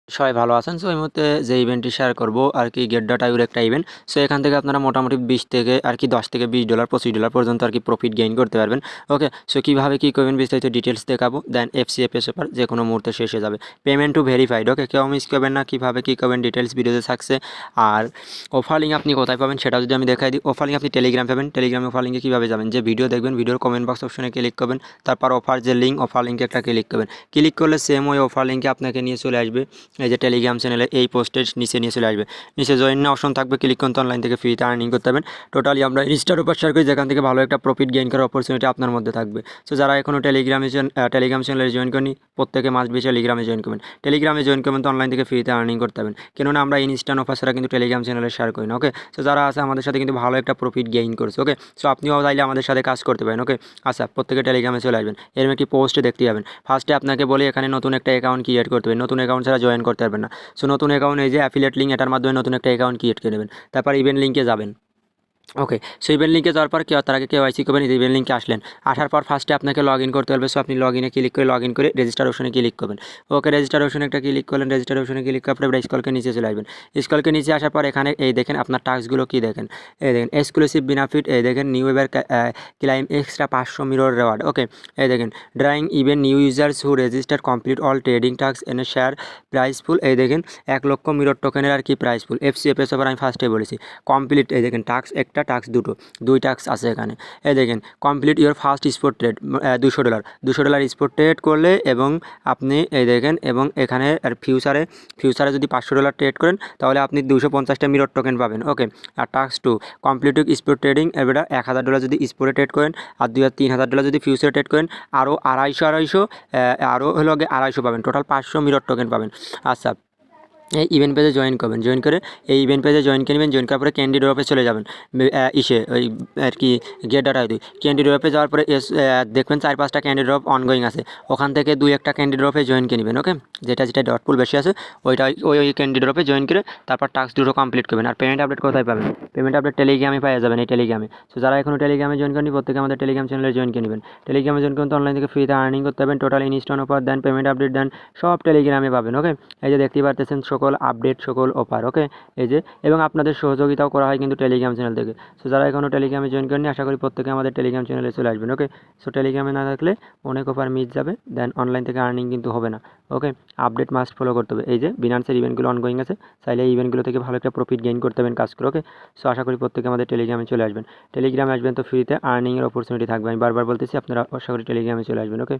সবাই ভালো আছেন। সো এই মুহূর্তে যে ইভেন্টটি শেয়ার করব আর কি get.io একটা ইভেন্ট। সো এখান থেকে আপনারা মোটামুটি 20 থেকে আর কি $10 থেকে $20 $25 পর্যন্ত আর কি প্রফিট গেইন করতে পারবেন। ওকে, সো কীভাবে কী করবেন বিস্তারিত ডিটেলস দেখাবো। দেন FCFS অফার যে কোনো মুহূর্তে শেষ হয়ে যাবে। Payment two verified. ওকে, কেউ মিস করবেন না, কীভাবে কী করবেন ডিটেলস ভিডিওতে থাকছে। আর অফার লিঙ্ক আপনি কোথায় পাবেন সেটা যদি আমি দেখাই দিই। অফার লিঙ্ক আপনি টেলিগ্রাম পাবেন। টেলিগ্রামে অফার লিঙ্কে কীভাবে যাবেন, যে ভিডিও দেখবেন ভিডিওর কমেন্ট বক্স অপশনে ক্লিক করবেন, তারপর অফার যে লিঙ্ক অফার লিঙ্কে একটা ক্লিক করবেন। ক্লিক করলে সেম ওই অফার লিঙ্কে আপনাকে নিয়ে চলে আসবে এই যে টেলিগ্রাম চ্যানেলে এই পোস্টের নিচে নিয়ে চলে আসবে। নিচে জয়েন না অপশন থাকবে, ক্লিক করতে অনলাইন থেকে ফ্রিতে আর্নিং করতে পারবেন। টোটালি আমরা ইনস্টার উপর শেয়ার করি যেখান থেকে ভালো একটা প্রফিট গেইন করার অপরচুনিটি আপনার মধ্যে থাকবে। সো যারা এখনও টেলিগ্রাম চ্যানেলে জয়েন করেনি প্রত্যেকে মাস্ট বি টেলিগ্রামে জয়েন করবেন। টেলিগ্রামে জয়েন করবেন তো অনলাইন থেকে ফ্রিতে আর্নিং করতে পারবেন, কেননা আমরা ইনস্ট্যান্ট অফার ছাড়া কিন্তু টেলিগ্রাম চ্যানেলে শেয়ার করি না। ওকে, সো যারা আছে আমাদের সাথে কিন্তু ভালো একটা প্রফিট গেইন করছে। ওকে, সো আপনিও চাইলে আমাদের সাথে কাজ করতে পারেন। ওকে, আচ্ছা প্রত্যেকে টেলিগ্রামে চলে আসবেন। এরকম একটি পোস্টে দেখতে পাবেন। ফার্স্টে আপনাকে বলি এখানে নতুন একটা অ্যাকাউন্ট ক্রিয়েট করতে হবে। নতুন অ্যাকাউন্ট ছাড়া জয়েন করতে পারবেন না। সো নতুন অ্যাকাউন্ট এই যে অ্যাফিলিয়েট লিঙ্ক, এটার মাধ্যমে নতুন একটা অ্যাকাউন্ট ক্রিয়েট করে নেবেন। তারপর ইভেন্ট লিঙ্কে যাবেন। ওকে, সো ইভেন্ট লিঙ্কে যাওয়ার পর তার আগে KYC করবেন। ইভেন্ট লিঙ্কে আসলেন, আসার পর ফার্স্টে আপনাকে লগ ইন করতে হবে। সো আপনি লগ ইনে ক্লিক করে লগ ইন করে রেজিস্টার অপশনে ক্লিক করবেন। ওকে, রেজিস্টার অপশনে একটা ক্লিক করলেন। রেজিস্টার অপশনে ক্লিক করার পরে স্কলকে নিচে চলে আসবেন। স্কলকে নিচে আসার পর এখানে এই দেখেন আপনার টাস্কগুলো কী দেখেন। এই দেখেন এক্সক্লুসিভ বেনিফিট, এই দেখেন নিউ এবার ক্লাইম এক্সট্রা 500 মিরর রেওয়ার্ড। ওকে, এই দেখেন ড্রাইং ইভেন্ট নিউ ইউজার্স হু register complete all trading task এনে শেয়ার প্রাইস ফুল। এই দেখেন 1 লক্ষ মিরর টোকেনের আর কি প্রাইস ফুল। FCFS ওভার আমি ফার্স্টে বলেছি কমপ্লিট। এই দেখেন টাস্ক একটা, টাস্ক দুটো, 2 টাস্ক আছে এখানে। এই দেখেন complete your first spot trade, $200 $200 spot trade করলে এবং আপনি এই দেখেন এবং এখানে আর ফিউচারে যদি $500 ট্রেড করেন তাহলে আপনি 250টা মিরর টোকেন পাবেন। ওকে, আর task to complete spot trading, এবার $1000 যদি স্পোর্টে ট্রেড করেন আর $3000 যদি ফিউচারে ট্রেড করেন আরও 250 আরও হলো 250 পাবেন, টোটাল 500 মিরর টোকেন পাবেন। আচ্ছা, এই ইভেন্ট পেজে জয়েন করবেন। জয়েন করে এই ইভেন্ট পেজে জয়েন করে নেবেন। জয়েন করার পরে ক্যান্ডি ড্রপে চলে যাবেন। ওই আর কি get.io ক্যান্ডি ড্রপে যাওয়ার পরে দেখবেন 4-5টা ক্যান্ডি ড্রপ অনগোয়িং আছে। ওখান থেকে 2-1টা ক্যান্ডি ড্রপে জয়েন করে নেবেন। ওকে, যেটা ডট পুল বেশি আছে ওইটা ওই ক্যান্ডি ড্রপে জয়েন করে তারপর টাস্ক দুটো কমপ্লিট করবেন। আর পেমেন্ট আপডেট কোথায় পাবেন? পেমেন্ট আপডেট টেলিগ্রামে পাওয়া যাবেন, এই টেলিগ্রামে। সো যারা এখনও টেলিগ্রামে জয়েন করেনি প্রত্যেকে আমাদের টেলিগ্রাম চ্যানেলে জয়েন করে নেবেন। টেলিগ্রামে জয়েন করুন তো অনলাইন থেকে ফ্রিতে আর্নিং করতে পারবেন। টোটাল ইনস্ট্যান্ট অফার দেন, পেমেন্ট আপডেট দেন, সব টেলিগ্রামে পাবেন। ওকে, এই যে দেখতেই পারতেছেন সকল আপডেট, সকল অফার। ওকে, এই যে এবং আপনাদের সহযোগিতাও করা হয় কিন্তু টেলিগ্রাম চ্যানেল থেকে। সো যারা এখনও টেলিগ্রামে জয়েন করেনি আশা করি প্রত্যেকে আমাদের টেলিগ্রাম চ্যানেলে চলে আসবেন। ওকে, সো টেলিগ্রামে না থাকলে অনেক অফার মিস যাবে, দেন অনলাইন থেকে আর্নিং কিন্তু হবে না। ওকে, আপডেট মাস্ট ফলো করতে হবে। এই যে বিনান্সের ইভেন্টগুলো অনগোয়িং আছে, চাইলে এই ইভেন্টগুলো থেকে ভালো একটা প্রফিট গেইন করতে পারবেন কাজ করে। ওকে, সো আশা করি প্রত্যেকে আমাদের টেলিগ্রামে চলে আসবেন। টেলিগ্রামে আসবেন তো ফ্রিতে আর্নিংয়ের অপরচুনিটি থাকবে। আমি বারবার বলতেছি আপনারা আশা করি টেলিগ্রামে চলে আসবেন। ওকে।